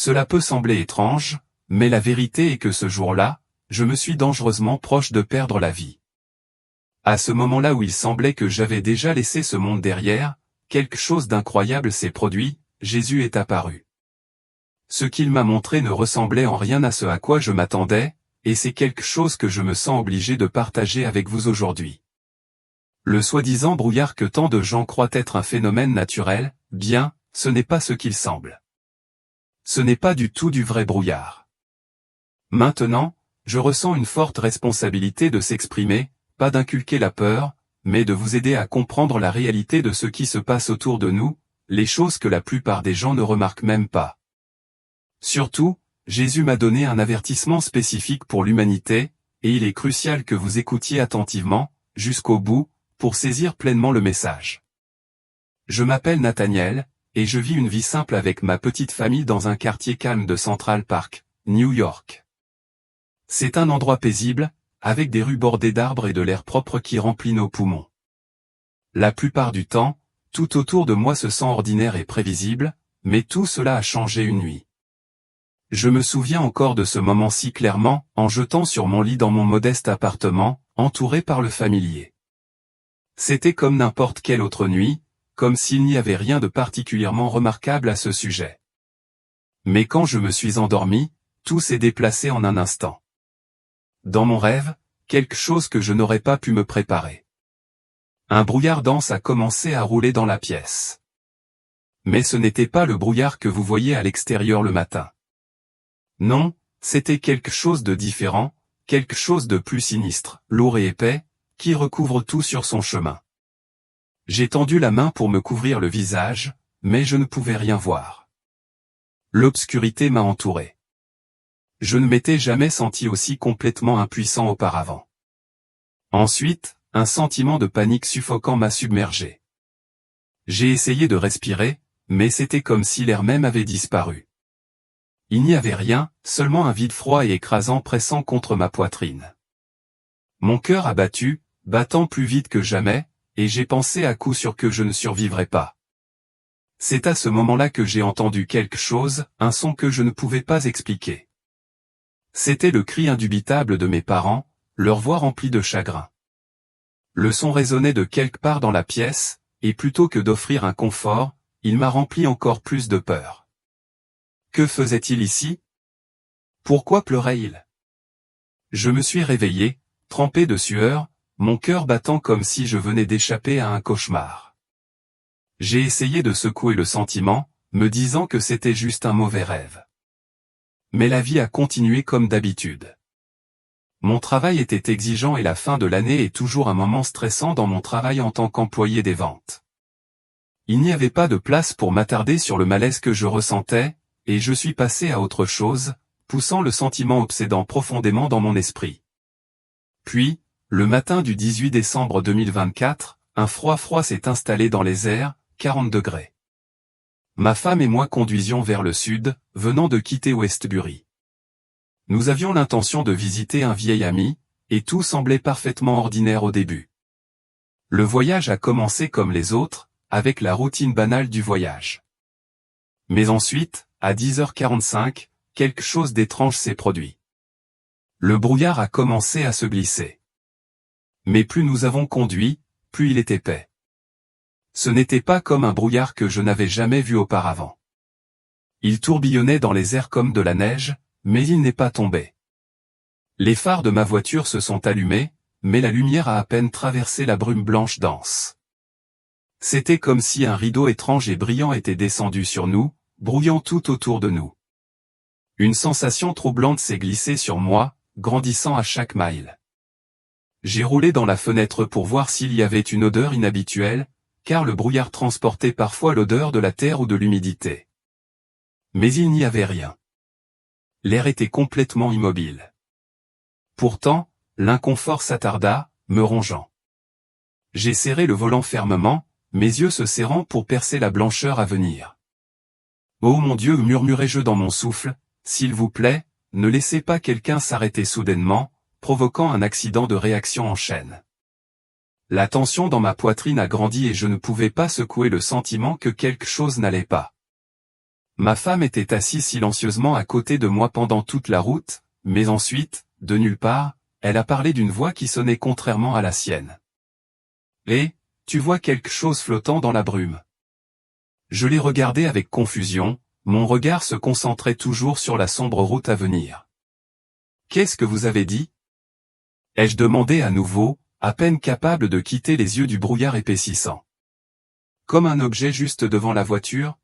Cela peut sembler étrange, mais la vérité est que ce jour-là, je me suis dangereusement proche de perdre la vie. À ce moment-là où il semblait que j'avais déjà laissé ce monde derrière, quelque chose d'incroyable s'est produit, Jésus est apparu. Ce qu'il m'a montré ne ressemblait en rien à ce à quoi je m'attendais, et c'est quelque chose que je me sens obligé de partager avec vous aujourd'hui. Le soi-disant brouillard que tant de gens croient être un phénomène naturel, bien, ce n'est pas ce qu'il semble. Ce n'est pas du tout du vrai brouillard. Maintenant, je ressens une forte responsabilité de s'exprimer, pas d'inculquer la peur, mais de vous aider à comprendre la réalité de ce qui se passe autour de nous, les choses que la plupart des gens ne remarquent même pas. Surtout, Jésus m'a donné un avertissement spécifique pour l'humanité, et il est crucial que vous écoutiez attentivement, jusqu'au bout, pour saisir pleinement le message. Je m'appelle Nathaniel, et je vis une vie simple avec ma petite famille dans un quartier calme de Central Park, New York. C'est un endroit paisible, avec des rues bordées d'arbres et de l'air propre qui remplit nos poumons. La plupart du temps, tout autour de moi se sent ordinaire et prévisible, mais tout cela a changé une nuit. Je me souviens encore de ce moment si clairement, en jetant sur mon lit dans mon modeste appartement, entouré par le familier. C'était comme n'importe quelle autre nuit, comme s'il n'y avait rien de particulièrement remarquable à ce sujet. Mais quand je me suis endormi, tout s'est déplacé en un instant. Dans mon rêve, quelque chose que je n'aurais pas pu me préparer. Un brouillard dense a commencé à rouler dans la pièce. Mais ce n'était pas le brouillard que vous voyez à l'extérieur le matin. Non, c'était quelque chose de différent, quelque chose de plus sinistre, lourd et épais, qui recouvre tout sur son chemin. J'ai tendu la main pour me couvrir le visage, mais je ne pouvais rien voir. L'obscurité m'a entouré. Je ne m'étais jamais senti aussi complètement impuissant auparavant. Ensuite, un sentiment de panique suffocant m'a submergé. J'ai essayé de respirer, mais c'était comme si l'air même avait disparu. Il n'y avait rien, seulement un vide froid et écrasant pressant contre ma poitrine. Mon cœur a battu, battant plus vite que jamais, et j'ai pensé à coup sûr que je ne survivrais pas. C'est à ce moment-là que j'ai entendu quelque chose, un son que je ne pouvais pas expliquer. C'était le cri indubitable de mes parents, leur voix remplie de chagrin. Le son résonnait de quelque part dans la pièce, et plutôt que d'offrir un confort, il m'a rempli encore plus de peur. Que faisait-il ici? Pourquoi pleurait-il? Je me suis réveillé, trempé de sueur, mon cœur battant comme si je venais d'échapper à un cauchemar. J'ai essayé de secouer le sentiment, me disant que c'était juste un mauvais rêve. Mais la vie a continué comme d'habitude. Mon travail était exigeant et la fin de l'année est toujours un moment stressant dans mon travail en tant qu'employé des ventes. Il n'y avait pas de place pour m'attarder sur le malaise que je ressentais, et je suis passé à autre chose, poussant le sentiment obsédant profondément dans mon esprit. Puis, le matin du 18 décembre 2024, un froid s'est installé dans les airs, 40 degrés. Ma femme et moi conduisions vers le sud, venant de quitter Westbury. Nous avions l'intention de visiter un vieil ami, et tout semblait parfaitement ordinaire au début. Le voyage a commencé comme les autres, avec la routine banale du voyage. Mais ensuite, à 10h45, quelque chose d'étrange s'est produit. Le brouillard a commencé à se glisser. Mais plus nous avons conduit, plus il était épais. Ce n'était pas comme un brouillard que je n'avais jamais vu auparavant. Il tourbillonnait dans les airs comme de la neige, mais il n'est pas tombé. Les phares de ma voiture se sont allumés, mais la lumière a à peine traversé la brume blanche dense. C'était comme si un rideau étrange et brillant était descendu sur nous, brouillant tout autour de nous. Une sensation troublante s'est glissée sur moi, grandissant à chaque mile. J'ai roulé dans la fenêtre pour voir s'il y avait une odeur inhabituelle, car le brouillard transportait parfois l'odeur de la terre ou de l'humidité. Mais il n'y avait rien. L'air était complètement immobile. Pourtant, l'inconfort s'attarda, me rongeant. J'ai serré le volant fermement, mes yeux se serrant pour percer la blancheur à venir. « Oh mon Dieu » murmurai-je dans mon souffle, « s'il vous plaît, ne laissez pas quelqu'un s'arrêter soudainement, provoquant un accident de réaction en chaîne. » La tension dans ma poitrine a grandi et je ne pouvais pas secouer le sentiment que quelque chose n'allait pas. Ma femme était assise silencieusement à côté de moi pendant toute la route, mais ensuite, de nulle part, elle a parlé d'une voix qui sonnait contrairement à la sienne. « Hé, tu vois quelque chose flottant dans la brume ?» Je l'ai regardé avec confusion, mon regard se concentrait toujours sur la sombre route à venir. « Qu'est-ce que vous avez dit ?» ai-je demandé à nouveau, à peine capable de quitter les yeux du brouillard épaississant. « Comme un objet juste devant la voiture ?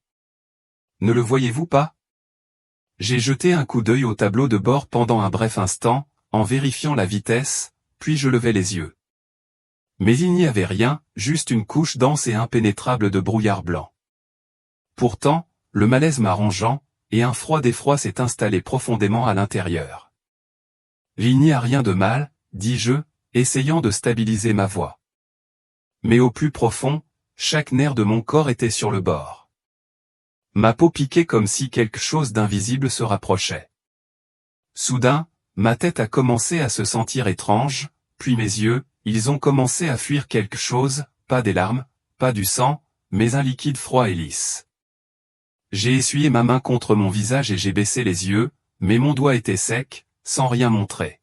Ne le voyez-vous pas ? » J'ai jeté un coup d'œil au tableau de bord pendant un bref instant, en vérifiant la vitesse, puis je levai les yeux. Mais il n'y avait rien, juste une couche dense et impénétrable de brouillard blanc. Pourtant, le malaise m'arrangeant, et un froid d'effroi s'est installé profondément à l'intérieur. « Il n'y a rien de mal, » dis-je, essayant de stabiliser ma voix. Mais au plus profond, chaque nerf de mon corps était sur le bord. Ma peau piquait comme si quelque chose d'invisible se rapprochait. Soudain, ma tête a commencé à se sentir étrange, puis mes yeux, ils ont commencé à fuir quelque chose, pas des larmes, pas du sang, mais un liquide froid et lisse. J'ai essuyé ma main contre mon visage et j'ai baissé les yeux, mais mon doigt était sec, sans rien montrer.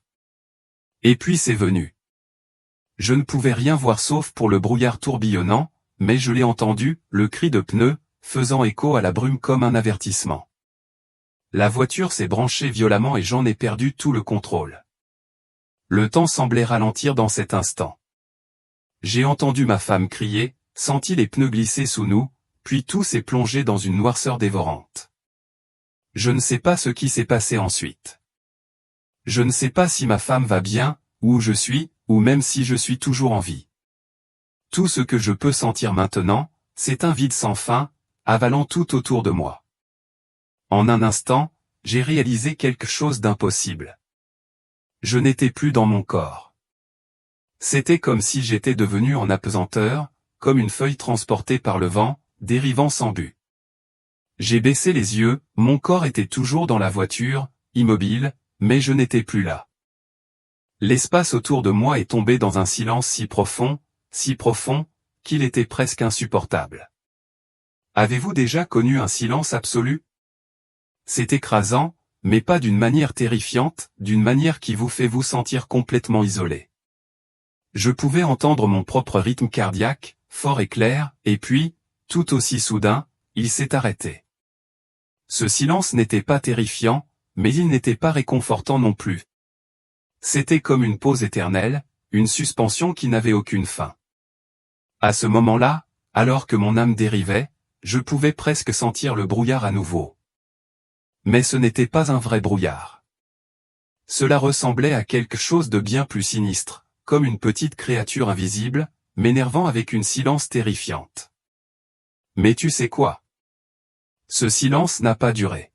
Et puis c'est venu. Je ne pouvais rien voir sauf pour le brouillard tourbillonnant, mais je l'ai entendu, le cri de pneu, faisant écho à la brume comme un avertissement. La voiture s'est branchée violemment et j'en ai perdu tout le contrôle. Le temps semblait ralentir dans cet instant. J'ai entendu ma femme crier, senti les pneus glisser sous nous, puis tout s'est plongé dans une noirceur dévorante. Je ne sais pas ce qui s'est passé ensuite. Je ne sais pas si ma femme va bien, où je suis, ou même si je suis toujours en vie. Tout ce que je peux sentir maintenant, c'est un vide sans fin, avalant tout autour de moi. En un instant, j'ai réalisé quelque chose d'impossible. Je n'étais plus dans mon corps. C'était comme si j'étais devenu en apesanteur, comme une feuille transportée par le vent, dérivant sans but. J'ai baissé les yeux, mon corps était toujours dans la voiture, immobile, mais je n'étais plus là. L'espace autour de moi est tombé dans un silence si profond, qu'il était presque insupportable. Avez-vous déjà connu un silence absolu ? C'est écrasant, mais pas d'une manière terrifiante, d'une manière qui vous fait vous sentir complètement isolé. Je pouvais entendre mon propre rythme cardiaque, fort et clair, et puis, tout aussi soudain, il s'est arrêté. Ce silence n'était pas terrifiant, mais il n'était pas réconfortant non plus. C'était comme une pause éternelle, une suspension qui n'avait aucune fin. À ce moment-là, alors que mon âme dérivait, je pouvais presque sentir le brouillard à nouveau. Mais ce n'était pas un vrai brouillard. Cela ressemblait à quelque chose de bien plus sinistre, comme une petite créature invisible, m'énervant avec une silence terrifiante. Mais tu sais quoi ? Ce silence n'a pas duré.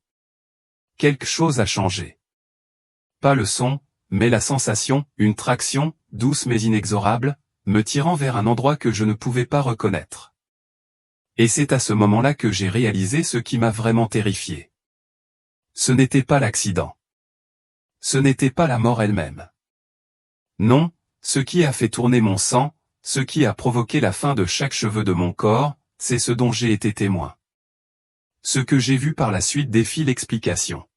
Quelque chose a changé. Pas le son, mais la sensation, une traction, douce mais inexorable, me tirant vers un endroit que je ne pouvais pas reconnaître. Et c'est à ce moment-là que j'ai réalisé ce qui m'a vraiment terrifié. Ce n'était pas l'accident. Ce n'était pas la mort elle-même. Non, ce qui a fait tourner mon sang, ce qui a provoqué la fin de chaque cheveu de mon corps, c'est ce dont j'ai été témoin. Ce que j'ai vu par la suite défie l'explication.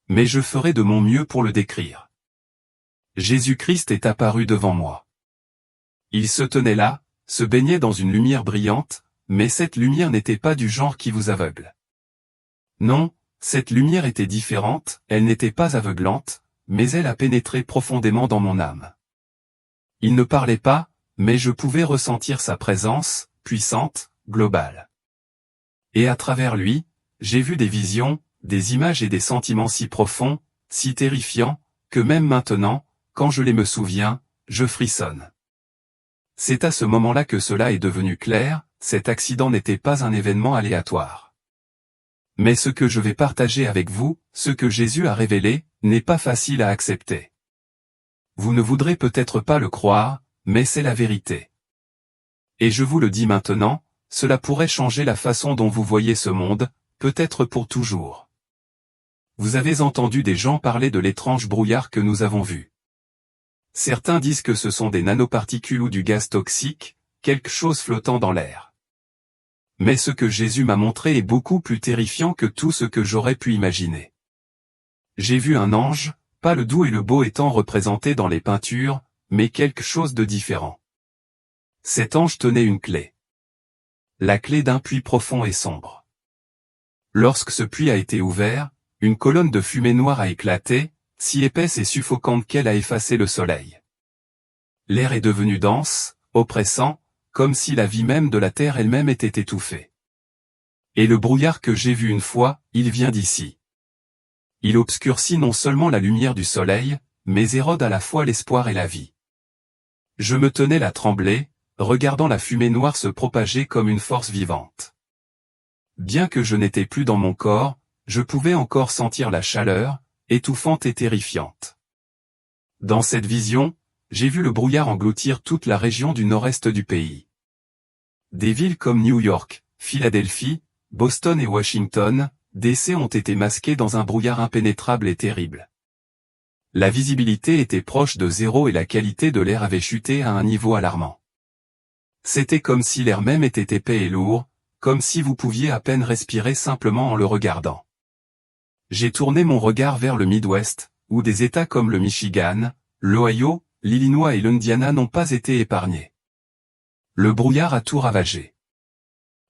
Mais je ferai de mon mieux pour le décrire. Jésus-Christ est apparu devant moi. Il se tenait là, se baignait dans une lumière brillante, mais cette lumière n'était pas du genre qui vous aveugle. Non, cette lumière était différente, elle n'était pas aveuglante, mais elle a pénétré profondément dans mon âme. Il ne parlait pas, mais je pouvais ressentir sa présence, puissante, globale. Et à travers lui, j'ai vu des visions, des images et des sentiments si profonds, si terrifiants, que même maintenant, quand je les me souviens, je frissonne. C'est à ce moment-là que cela est devenu clair, cet accident n'était pas un événement aléatoire. Mais ce que je vais partager avec vous, ce que Jésus a révélé, n'est pas facile à accepter. Vous ne voudrez peut-être pas le croire, mais c'est la vérité. Et je vous le dis maintenant, cela pourrait changer la façon dont vous voyez ce monde, peut-être pour toujours. Vous avez entendu des gens parler de l'étrange brouillard que nous avons vu. Certains disent que ce sont des nanoparticules ou du gaz toxique, quelque chose flottant dans l'air. Mais ce que Jésus m'a montré est beaucoup plus terrifiant que tout ce que j'aurais pu imaginer. J'ai vu un ange, pas le doux et le beau étant représenté dans les peintures, mais quelque chose de différent. Cet ange tenait une clé. La clé d'un puits profond et sombre. Lorsque ce puits a été ouvert, une colonne de fumée noire a éclaté, si épaisse et suffocante qu'elle a effacé le soleil. L'air est devenu dense, oppressant, comme si la vie même de la terre elle-même était étouffée. Et le brouillard que j'ai vu une fois, il vient d'ici. Il obscurcit non seulement la lumière du soleil, mais érode à la fois l'espoir et la vie. Je me tenais là tremblé, regardant la fumée noire se propager comme une force vivante. Bien que je n'étais plus dans mon corps, je pouvais encore sentir la chaleur, étouffante et terrifiante. Dans cette vision, j'ai vu le brouillard engloutir toute la région du nord-est du pays. Des villes comme New York, Philadelphie, Boston et Washington, D.C. ont été masquées dans un brouillard impénétrable et terrible. La visibilité était proche de zéro et la qualité de l'air avait chuté à un niveau alarmant. C'était comme si l'air même était épais et lourd, comme si vous pouviez à peine respirer simplement en le regardant. J'ai tourné mon regard vers le Midwest, où des États comme le Michigan, l'Ohio, l'Illinois et l'Indiana n'ont pas été épargnés. Le brouillard a tout ravagé.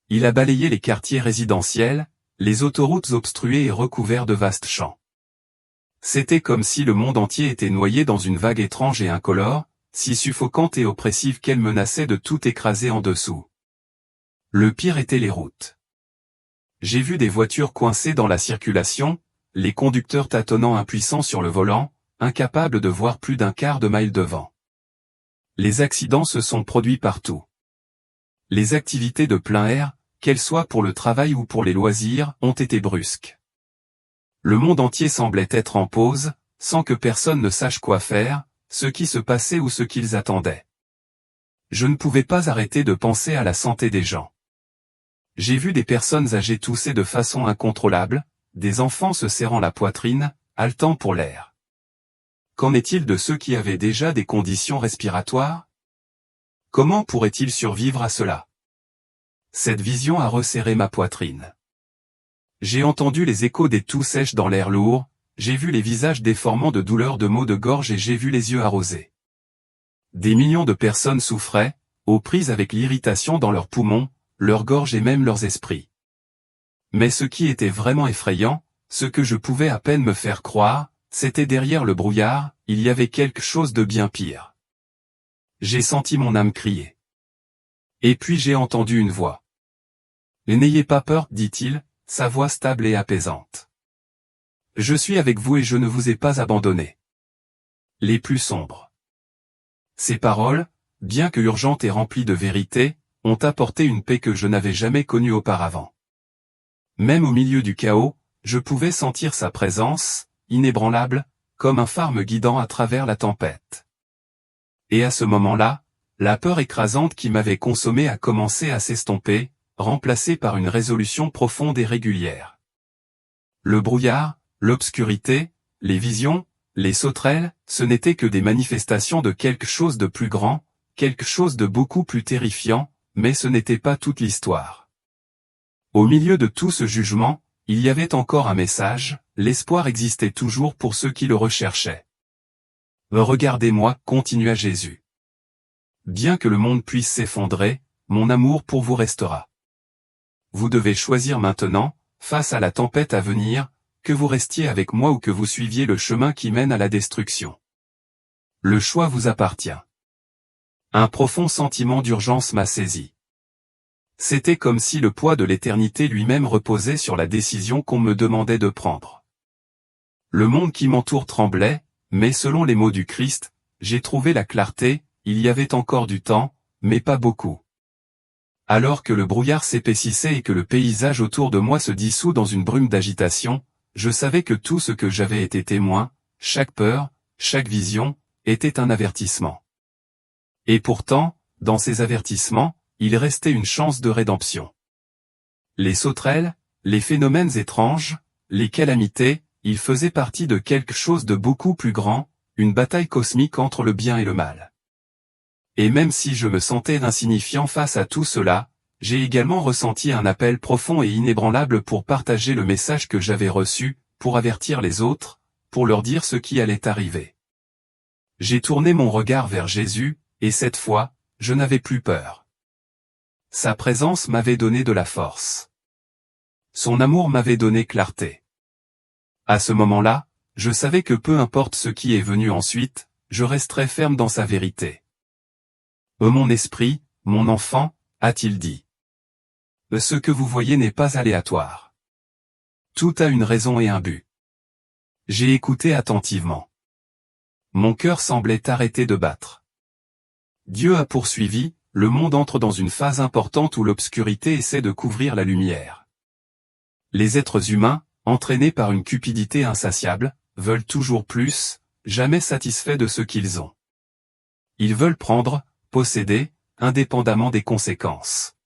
Il a balayé les quartiers résidentiels, les autoroutes obstruées et recouverts de vastes champs. C'était comme si le monde entier était noyé dans une vague étrange et incolore, si suffocante et oppressive qu'elle menaçait de tout écraser en dessous. Le pire était les routes. J'ai vu des voitures coincées dans la circulation, les conducteurs tâtonnant impuissants sur le volant, incapables de voir plus d'un quart de mille devant. Les accidents se sont produits partout. Les activités de plein air, qu'elles soient pour le travail ou pour les loisirs, ont été brusques. Le monde entier semblait être en pause, sans que personne ne sache quoi faire, ce qui se passait ou ce qu'ils attendaient. Je ne pouvais pas arrêter de penser à la santé des gens. J'ai vu des personnes âgées tousser de façon incontrôlable, des enfants se serrant la poitrine, haletant pour l'air. Qu'en est-il de ceux qui avaient déjà des conditions respiratoires? Comment pourraient-ils survivre à cela? Cette vision a resserré ma poitrine. J'ai entendu les échos des toux sèches dans l'air lourd, j'ai vu les visages déformants de douleur de maux de gorge et j'ai vu les yeux arrosés. Des millions de personnes souffraient, aux prises avec l'irritation dans leurs poumons, leurs gorges et même leurs esprits. Mais ce qui était vraiment effrayant, ce que je pouvais à peine me faire croire, c'était derrière le brouillard, il y avait quelque chose de bien pire. J'ai senti mon âme crier. Et puis j'ai entendu une voix. « N'ayez pas peur, dit-il, sa voix stable et apaisante. Je suis avec vous et je ne vous ai pas abandonné. » Les plus sombres. Ces paroles, bien que urgentes et remplies de vérité, ont apporté une paix que je n'avais jamais connue auparavant. Même au milieu du chaos, je pouvais sentir sa présence, inébranlable, comme un phare me guidant à travers la tempête. Et à ce moment-là, la peur écrasante qui m'avait consommé a commencé à s'estomper, remplacée par une résolution profonde et régulière. Le brouillard, l'obscurité, les visions, les sauterelles, ce n'étaient que des manifestations de quelque chose de plus grand, quelque chose de beaucoup plus terrifiant, mais ce n'était pas toute l'histoire. Au milieu de tout ce jugement, il y avait encore un message, l'espoir existait toujours pour ceux qui le recherchaient. « Regardez-moi, continua Jésus. Bien que le monde puisse s'effondrer, mon amour pour vous restera. Vous devez choisir maintenant, face à la tempête à venir, que vous restiez avec moi ou que vous suiviez le chemin qui mène à la destruction. Le choix vous appartient. » Un profond sentiment d'urgence m'a saisi. C'était comme si le poids de l'éternité lui-même reposait sur la décision qu'on me demandait de prendre. Le monde qui m'entoure tremblait, mais selon les mots du Christ, j'ai trouvé la clarté, il y avait encore du temps, mais pas beaucoup. Alors que le brouillard s'épaississait et que le paysage autour de moi se dissout dans une brume d'agitation, je savais que tout ce que j'avais été témoin, chaque peur, chaque vision, était un avertissement. Et pourtant, dans ces avertissements, il restait une chance de rédemption. Les sauterelles, les phénomènes étranges, les calamités, ils faisaient partie de quelque chose de beaucoup plus grand, une bataille cosmique entre le bien et le mal. Et même si je me sentais insignifiant face à tout cela, j'ai également ressenti un appel profond et inébranlable pour partager le message que j'avais reçu, pour avertir les autres, pour leur dire ce qui allait arriver. J'ai tourné mon regard vers Jésus, et cette fois, je n'avais plus peur. Sa présence m'avait donné de la force. Son amour m'avait donné clarté. À ce moment-là, je savais que peu importe ce qui est venu ensuite, je resterai ferme dans sa vérité. Mon esprit, mon enfant, a-t-il dit. Ce que vous voyez n'est pas aléatoire. Tout a une raison et un but. J'ai écouté attentivement. Mon cœur semblait arrêter de battre. Dieu a poursuivi, le monde entre dans une phase importante où l'obscurité essaie de couvrir la lumière. Les êtres humains, entraînés par une cupidité insatiable, veulent toujours plus, jamais satisfaits de ce qu'ils ont. Ils veulent prendre, posséder, indépendamment des conséquences.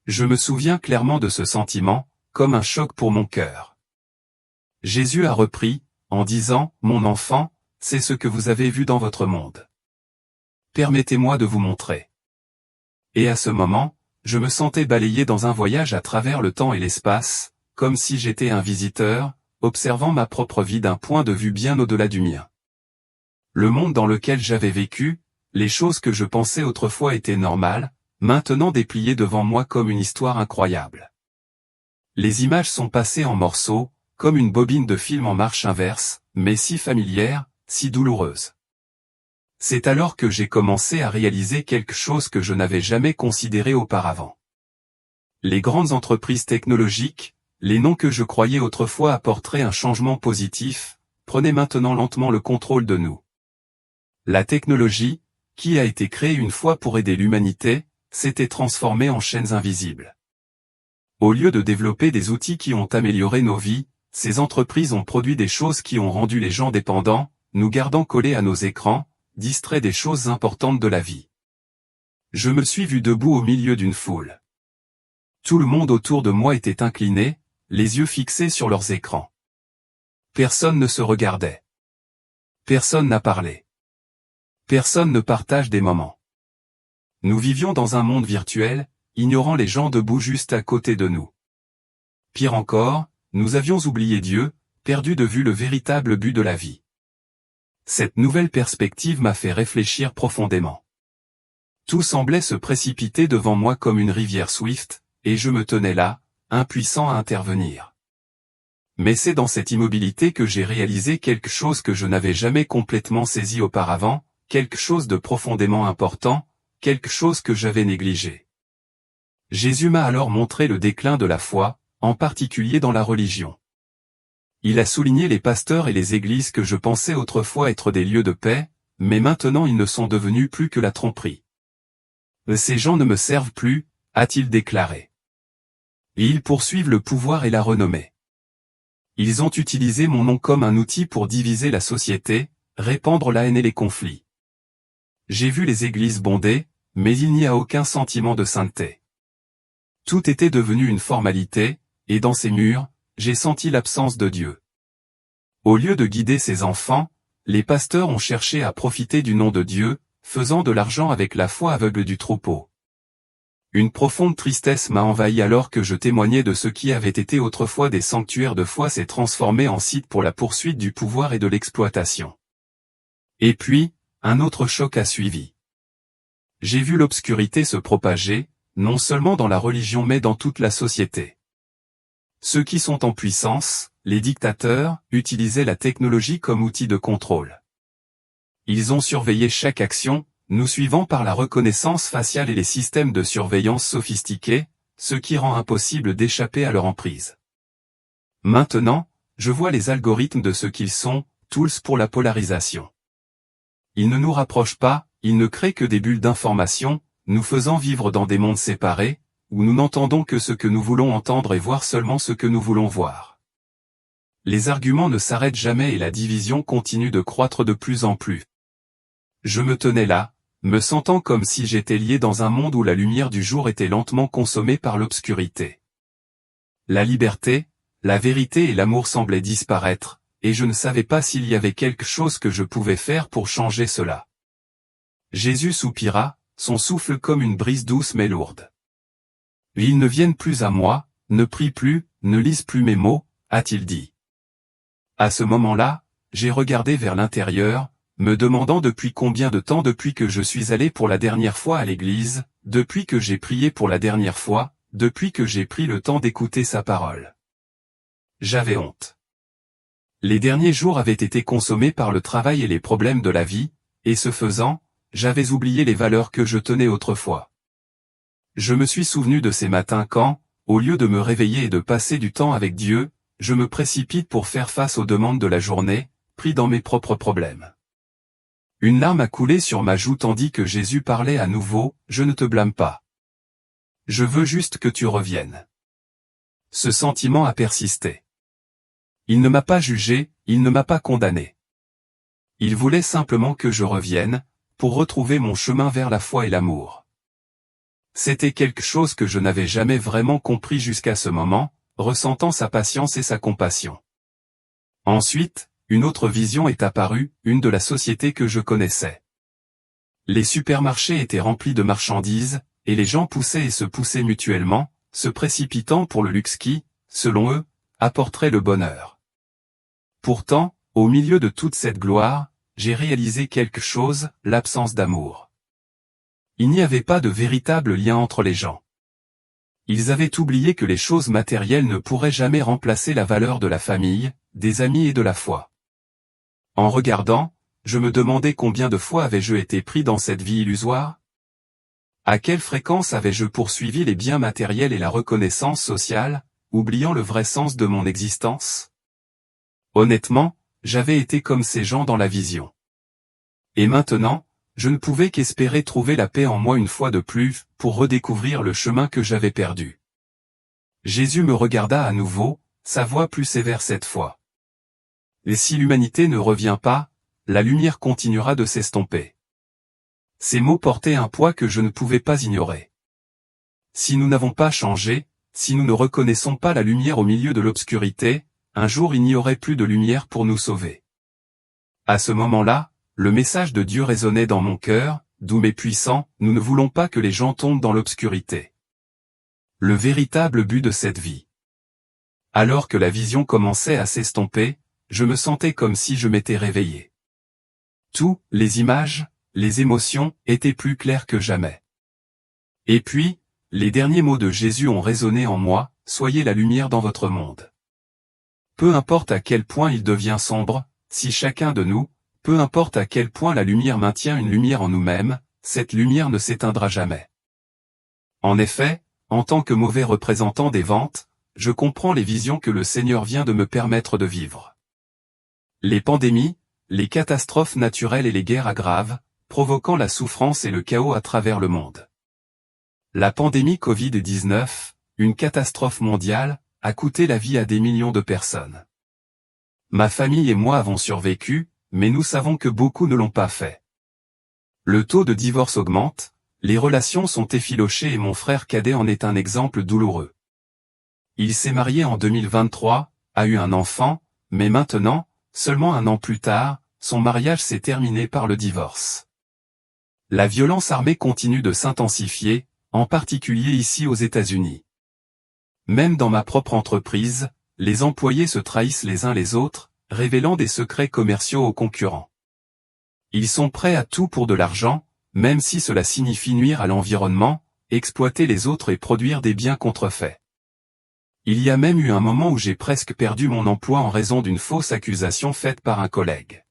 Je me souviens clairement de ce sentiment, comme un choc pour mon cœur. Jésus a repris, en disant, « Mon enfant, c'est ce que vous avez vu dans votre monde. Permettez-moi de vous montrer. » Et à ce moment, je me sentais balayé dans un voyage à travers le temps et l'espace, comme si j'étais un visiteur, observant ma propre vie d'un point de vue bien au-delà du mien. Le monde dans lequel j'avais vécu, les choses que je pensais autrefois étaient normales, maintenant dépliées devant moi comme une histoire incroyable. Les images sont passées en morceaux, comme une bobine de film en marche inverse, mais si familière, si douloureuse. C'est alors que j'ai commencé à réaliser quelque chose que je n'avais jamais considéré auparavant. Les grandes entreprises technologiques, les noms que je croyais autrefois apporteraient un changement positif, prenaient maintenant lentement le contrôle de nous. La technologie, qui a été créée une fois pour aider l'humanité, s'était transformée en chaînes invisibles. Au lieu de développer des outils qui ont amélioré nos vies, ces entreprises ont produit des choses qui ont rendu les gens dépendants, nous gardant collés à nos écrans, distraits des choses importantes de la vie. Je me suis vu debout au milieu d'une foule. Tout le monde autour de moi était incliné, les yeux fixés sur leurs écrans. Personne ne se regardait. Personne n'a parlé. Personne ne partage des moments. Nous vivions dans un monde virtuel, ignorant les gens debout juste à côté de nous. Pire encore, nous avions oublié Dieu, perdu de vue le véritable but de la vie. Cette nouvelle perspective m'a fait réfléchir profondément. Tout semblait se précipiter devant moi comme une rivière Swift, et je me tenais là, impuissant à intervenir. Mais c'est dans cette immobilité que j'ai réalisé quelque chose que je n'avais jamais complètement saisi auparavant, quelque chose de profondément important, quelque chose que j'avais négligé. Jésus m'a alors montré le déclin de la foi, en particulier dans la religion. Il a souligné les pasteurs et les églises que je pensais autrefois être des lieux de paix, mais maintenant ils ne sont devenus plus que la tromperie. Ces gens ne me servent plus, a-t-il déclaré. Et ils poursuivent le pouvoir et la renommée. Ils ont utilisé mon nom comme un outil pour diviser la société, répandre la haine et les conflits. J'ai vu les églises bondées, mais il n'y a aucun sentiment de sainteté. Tout était devenu une formalité, et dans ces murs, j'ai senti l'absence de Dieu. Au lieu de guider ses enfants, les pasteurs ont cherché à profiter du nom de Dieu, faisant de l'argent avec la foi aveugle du troupeau. Une profonde tristesse m'a envahi alors que je témoignais de ce qui avait été autrefois des sanctuaires de foi s'est transformé en site pour la poursuite du pouvoir et de l'exploitation. Et puis, un autre choc a suivi. J'ai vu l'obscurité se propager, non seulement dans la religion mais dans toute la société. Ceux qui sont en puissance, les dictateurs, utilisaient la technologie comme outil de contrôle. Ils ont surveillé chaque action, nous suivant par la reconnaissance faciale et les systèmes de surveillance sophistiqués, ce qui rend impossible d'échapper à leur emprise. Maintenant, je vois les algorithmes de ce qu'ils sont, tools pour la polarisation. Ils ne nous rapprochent pas, ils ne créent que des bulles d'information, nous faisant vivre dans des mondes séparés, où nous n'entendons que ce que nous voulons entendre et voir seulement ce que nous voulons voir. Les arguments ne s'arrêtent jamais et la division continue de croître de plus en plus. Je me tenais là, me sentant comme si j'étais lié dans un monde où la lumière du jour était lentement consommée par l'obscurité. La liberté, la vérité et l'amour semblaient disparaître, et je ne savais pas s'il y avait quelque chose que je pouvais faire pour changer cela. Jésus soupira, son souffle comme une brise douce mais lourde. Ils ne viennent plus à moi, ne prient plus, ne lisent plus mes mots, a-t-il dit. À ce moment-là, j'ai regardé vers l'intérieur, me demandant depuis combien de temps depuis que je suis allé pour la dernière fois à l'église, depuis que j'ai prié pour la dernière fois, depuis que j'ai pris le temps d'écouter sa parole. J'avais honte. Les derniers jours avaient été consommés par le travail et les problèmes de la vie, et ce faisant, j'avais oublié les valeurs que je tenais autrefois. Je me suis souvenu de ces matins quand, au lieu de me réveiller et de passer du temps avec Dieu, je me précipite pour faire face aux demandes de la journée, pris dans mes propres problèmes. Une larme a coulé sur ma joue tandis que Jésus parlait à nouveau, « Je ne te blâme pas. Je veux juste que tu reviennes. » Ce sentiment a persisté. Il ne m'a pas jugé, il ne m'a pas condamné. Il voulait simplement que je revienne, pour retrouver mon chemin vers la foi et l'amour. C'était quelque chose que je n'avais jamais vraiment compris jusqu'à ce moment, ressentant sa patience et sa compassion. Ensuite, une autre vision est apparue, une de la société que je connaissais. Les supermarchés étaient remplis de marchandises, et les gens poussaient et se poussaient mutuellement, se précipitant pour le luxe qui, selon eux, apporterait le bonheur. Pourtant, au milieu de toute cette gloire, j'ai réalisé quelque chose, l'absence d'amour. Il n'y avait pas de véritable lien entre les gens. Ils avaient oublié que les choses matérielles ne pourraient jamais remplacer la valeur de la famille, des amis et de la foi. En regardant, je me demandais combien de fois avais-je été pris dans cette vie illusoire? À quelle fréquence avais-je poursuivi les biens matériels et la reconnaissance sociale, oubliant le vrai sens de mon existence? Honnêtement, j'avais été comme ces gens dans la vision. Et maintenant, je ne pouvais qu'espérer trouver la paix en moi une fois de plus, pour redécouvrir le chemin que j'avais perdu. Jésus me regarda à nouveau, sa voix plus sévère cette fois. Et si l'humanité ne revient pas, la lumière continuera de s'estomper. Ces mots portaient un poids que je ne pouvais pas ignorer. Si nous n'avons pas changé, si nous ne reconnaissons pas la lumière au milieu de l'obscurité, un jour il n'y aurait plus de lumière pour nous sauver. À ce moment-là, le message de Dieu résonnait dans mon cœur, doux mais puissant, nous ne voulons pas que les gens tombent dans l'obscurité. Le véritable but de cette vie. Alors que la vision commençait à s'estomper, je me sentais comme si je m'étais réveillé. Tout, les images, les émotions, étaient plus clairs que jamais. Et puis, les derniers mots de Jésus ont résonné en moi, soyez la lumière dans votre monde. Peu importe à quel point il devient sombre, si chacun de nous, peu importe à quel point la lumière maintient une lumière en nous-mêmes, cette lumière ne s'éteindra jamais. En effet, en tant que mauvais représentant des ventes, je comprends les visions que le Seigneur vient de me permettre de vivre. Les pandémies, les catastrophes naturelles et les guerres aggravent, provoquant la souffrance et le chaos à travers le monde. La pandémie Covid-19, une catastrophe mondiale, a coûté la vie à des millions de personnes. Ma famille et moi avons survécu, mais nous savons que beaucoup ne l'ont pas fait. Le taux de divorce augmente, les relations sont effilochées et mon frère cadet en est un exemple douloureux. Il s'est marié en 2023, a eu un enfant, mais maintenant, seulement un an plus tard, son mariage s'est terminé par le divorce. La violence armée continue de s'intensifier, en particulier ici aux États-Unis. Même dans ma propre entreprise, les employés se trahissent les uns les autres, révélant des secrets commerciaux aux concurrents. Ils sont prêts à tout pour de l'argent, même si cela signifie nuire à l'environnement, exploiter les autres et produire des biens contrefaits. Il y a même eu un moment où j'ai presque perdu mon emploi en raison d'une fausse accusation faite par un collègue.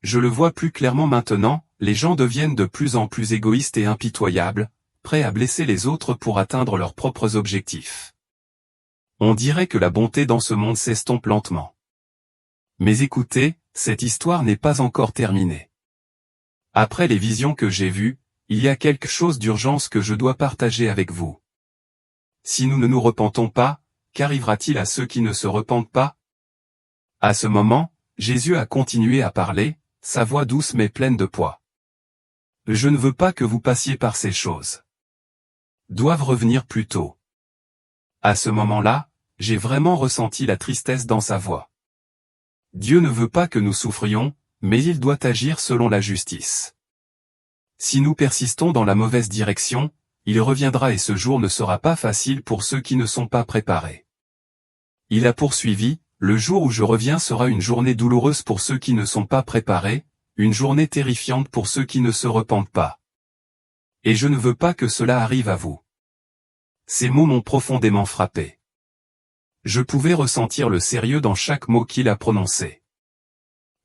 Je le vois plus clairement maintenant, les gens deviennent de plus en plus égoïstes et impitoyables, prêts à blesser les autres pour atteindre leurs propres objectifs. On dirait que la bonté dans ce monde s'estompe lentement. Mais écoutez, cette histoire n'est pas encore terminée. Après les visions que j'ai vues, il y a quelque chose d'urgence que je dois partager avec vous. Si nous ne nous repentons pas, qu'arrivera-t-il à ceux qui ne se repentent pas? À ce moment, Jésus a continué à parler, sa voix douce mais pleine de poids. Je ne veux pas que vous passiez par ces choses. Doivent revenir plus tôt. À ce moment-là, j'ai vraiment ressenti la tristesse dans sa voix. Dieu ne veut pas que nous souffrions, mais il doit agir selon la justice. Si nous persistons dans la mauvaise direction, il reviendra et ce jour ne sera pas facile pour ceux qui ne sont pas préparés. Il a poursuivi, le jour où je reviens sera une journée douloureuse pour ceux qui ne sont pas préparés, une journée terrifiante pour ceux qui ne se repentent pas. Et je ne veux pas que cela arrive à vous. Ces mots m'ont profondément frappé. Je pouvais ressentir le sérieux dans chaque mot qu'il a prononcé.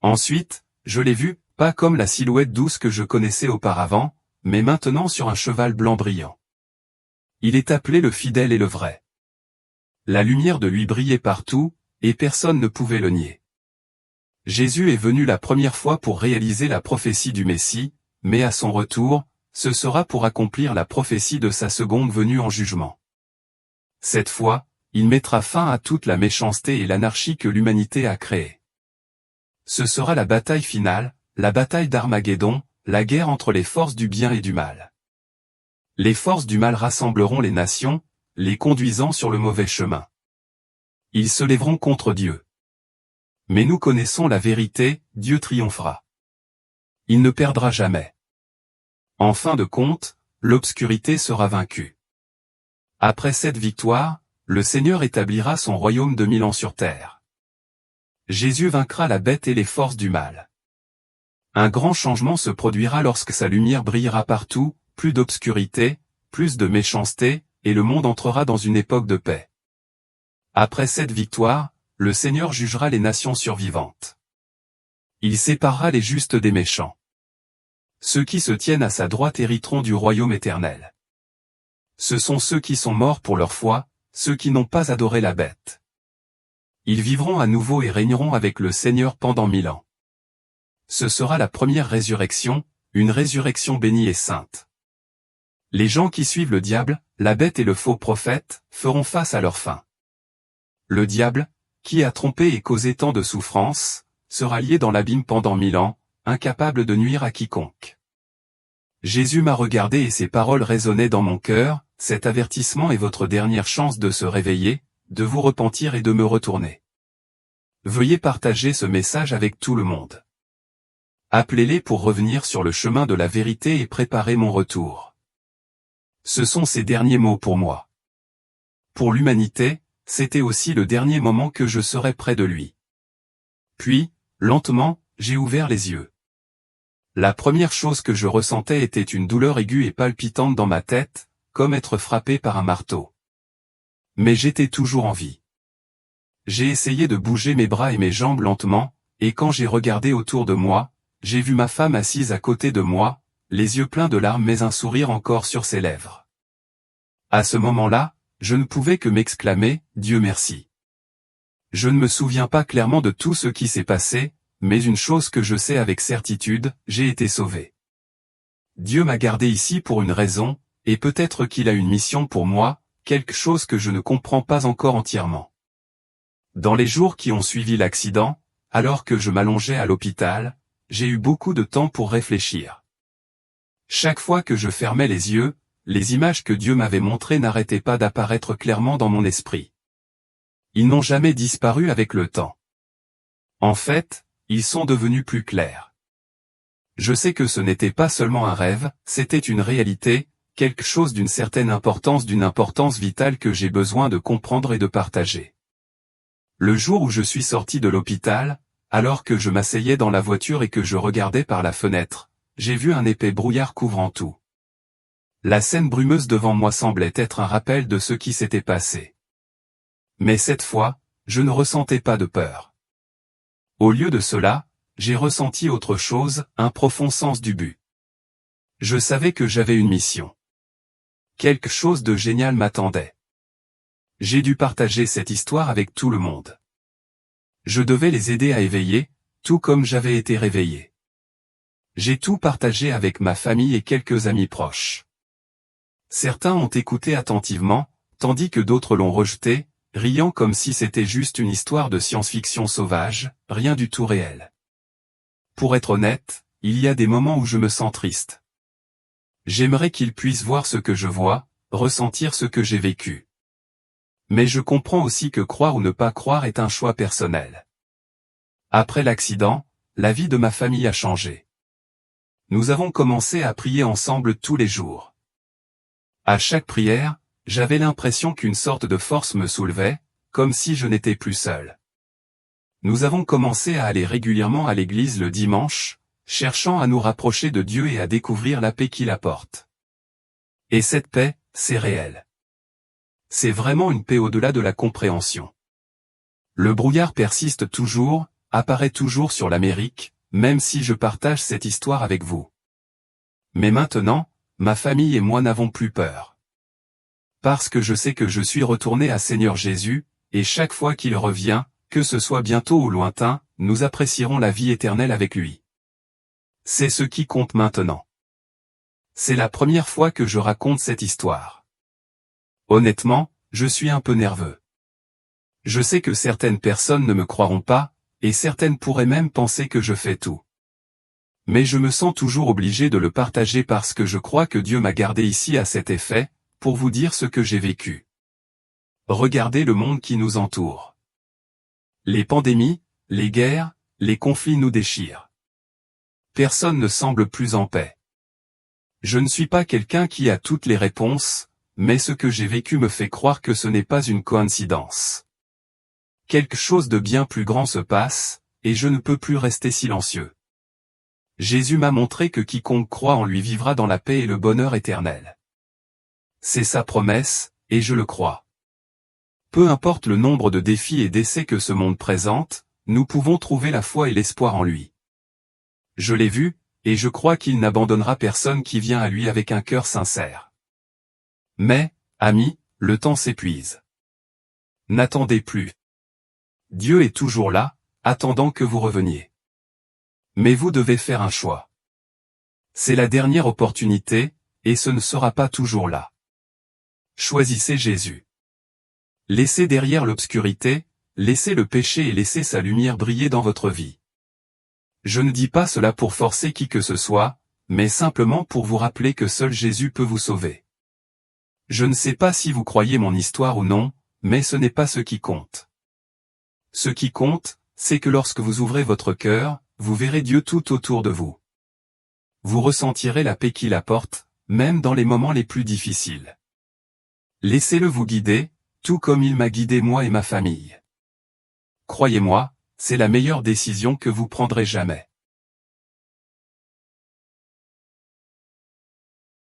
Ensuite, je l'ai vu, pas comme la silhouette douce que je connaissais auparavant, mais maintenant sur un cheval blanc brillant. Il est appelé le fidèle et le vrai. La lumière de lui brillait partout, et personne ne pouvait le nier. Jésus est venu la première fois pour réaliser la prophétie du Messie, mais à son retour, ce sera pour accomplir la prophétie de sa seconde venue en jugement. Cette fois, il mettra fin à toute la méchanceté et l'anarchie que l'humanité a créée. Ce sera la bataille finale, la bataille d'Armageddon, la guerre entre les forces du bien et du mal. Les forces du mal rassembleront les nations, les conduisant sur le mauvais chemin. Ils se lèveront contre Dieu. Mais nous connaissons la vérité, Dieu triomphera. Il ne perdra jamais. En fin de compte, l'obscurité sera vaincue. Après cette victoire, le Seigneur établira son royaume de 1000 ans sur terre. Jésus vaincra la bête et les forces du mal. Un grand changement se produira lorsque sa lumière brillera partout, plus d'obscurité, plus de méchanceté, et le monde entrera dans une époque de paix. Après cette victoire, le Seigneur jugera les nations survivantes. Il séparera les justes des méchants. Ceux qui se tiennent à sa droite hériteront du royaume éternel. Ce sont ceux qui sont morts pour leur foi, ceux qui n'ont pas adoré la bête. Ils vivront à nouveau et régneront avec le Seigneur pendant 1000 ans. Ce sera la première résurrection, une résurrection bénie et sainte. Les gens qui suivent le diable, la bête et le faux prophète, feront face à leur fin. Le diable, qui a trompé et causé tant de souffrances, sera lié dans l'abîme pendant 1000 ans, incapable de nuire à quiconque. Jésus m'a regardé et ses paroles résonnaient dans mon cœur, cet avertissement est votre dernière chance de se réveiller, de vous repentir et de me retourner. Veuillez partager ce message avec tout le monde. Appelez-les pour revenir sur le chemin de la vérité et préparer mon retour. Ce sont ces derniers mots pour moi. Pour l'humanité, c'était aussi le dernier moment que je serais près de lui. Puis, lentement, j'ai ouvert les yeux. La première chose que je ressentais était une douleur aiguë et palpitante dans ma tête, comme être frappé par un marteau. Mais j'étais toujours en vie. J'ai essayé de bouger mes bras et mes jambes lentement, et quand j'ai regardé autour de moi, j'ai vu ma femme assise à côté de moi, les yeux pleins de larmes mais un sourire encore sur ses lèvres. À ce moment-là, je ne pouvais que m'exclamer, Dieu merci. Je ne me souviens pas clairement de tout ce qui s'est passé, mais une chose que je sais avec certitude, j'ai été sauvé. Dieu m'a gardé ici pour une raison, et peut-être qu'il a une mission pour moi, quelque chose que je ne comprends pas encore entièrement. Dans les jours qui ont suivi l'accident, alors que je m'allongeais à l'hôpital, j'ai eu beaucoup de temps pour réfléchir. Chaque fois que je fermais les yeux, les images que Dieu m'avait montrées n'arrêtaient pas d'apparaître clairement dans mon esprit. Ils n'ont jamais disparu avec le temps. En fait, ils sont devenus plus clairs. Je sais que ce n'était pas seulement un rêve, c'était une réalité, quelque chose d'une certaine importance, d'une importance vitale que j'ai besoin de comprendre et de partager. Le jour où je suis sorti de l'hôpital, alors que je m'asseyais dans la voiture et que je regardais par la fenêtre, j'ai vu un épais brouillard couvrant tout. La scène brumeuse devant moi semblait être un rappel de ce qui s'était passé. Mais cette fois, je ne ressentais pas de peur. Au lieu de cela, j'ai ressenti autre chose, un profond sens du but. Je savais que j'avais une mission. Quelque chose de génial m'attendait. J'ai dû partager cette histoire avec tout le monde. Je devais les aider à éveiller, tout comme j'avais été réveillé. J'ai tout partagé avec ma famille et quelques amis proches. Certains ont écouté attentivement, tandis que d'autres l'ont rejeté, riant comme si c'était juste une histoire de science-fiction sauvage, rien du tout réel. Pour être honnête, il y a des moments où je me sens triste. J'aimerais qu'ils puissent voir ce que je vois, ressentir ce que j'ai vécu. Mais je comprends aussi que croire ou ne pas croire est un choix personnel. Après l'accident, la vie de ma famille a changé. Nous avons commencé à prier ensemble tous les jours. À chaque prière, j'avais l'impression qu'une sorte de force me soulevait, comme si je n'étais plus seul. Nous avons commencé à aller régulièrement à l'église le dimanche, cherchant à nous rapprocher de Dieu et à découvrir la paix qu'il apporte. Et cette paix, c'est réel. C'est vraiment une paix au-delà de la compréhension. Le brouillard persiste toujours, apparaît toujours sur l'Amérique, même si je partage cette histoire avec vous. Mais maintenant, ma famille et moi n'avons plus peur. Parce que je sais que je suis retourné à Seigneur Jésus, et chaque fois qu'il revient, que ce soit bientôt ou lointain, nous apprécierons la vie éternelle avec lui. C'est ce qui compte maintenant. C'est la première fois que je raconte cette histoire. Honnêtement, je suis un peu nerveux. Je sais que certaines personnes ne me croiront pas, et certaines pourraient même penser que je fais tout. Mais je me sens toujours obligé de le partager parce que je crois que Dieu m'a gardé ici à cet effet, pour vous dire ce que j'ai vécu. Regardez le monde qui nous entoure. Les pandémies, les guerres, les conflits nous déchirent. Personne ne semble plus en paix. Je ne suis pas quelqu'un qui a toutes les réponses, mais ce que j'ai vécu me fait croire que ce n'est pas une coïncidence. Quelque chose de bien plus grand se passe, et je ne peux plus rester silencieux. Jésus m'a montré que quiconque croit en lui vivra dans la paix et le bonheur éternel. C'est sa promesse, et je le crois. Peu importe le nombre de défis et d'essais que ce monde présente, nous pouvons trouver la foi et l'espoir en lui. Je l'ai vu, et je crois qu'il n'abandonnera personne qui vient à lui avec un cœur sincère. Mais, amis, le temps s'épuise. N'attendez plus. Dieu est toujours là, attendant que vous reveniez. Mais vous devez faire un choix. C'est la dernière opportunité, et ce ne sera pas toujours là. Choisissez Jésus. Laissez derrière l'obscurité, laissez le péché et laissez sa lumière briller dans votre vie. Je ne dis pas cela pour forcer qui que ce soit, mais simplement pour vous rappeler que seul Jésus peut vous sauver. Je ne sais pas si vous croyez mon histoire ou non, mais ce n'est pas ce qui compte. Ce qui compte, c'est que lorsque vous ouvrez votre cœur, vous verrez Dieu tout autour de vous. Vous ressentirez la paix qu'il apporte, même dans les moments les plus difficiles. Laissez-le vous guider, tout comme il m'a guidé moi et ma famille. Croyez-moi, c'est la meilleure décision que vous prendrez jamais.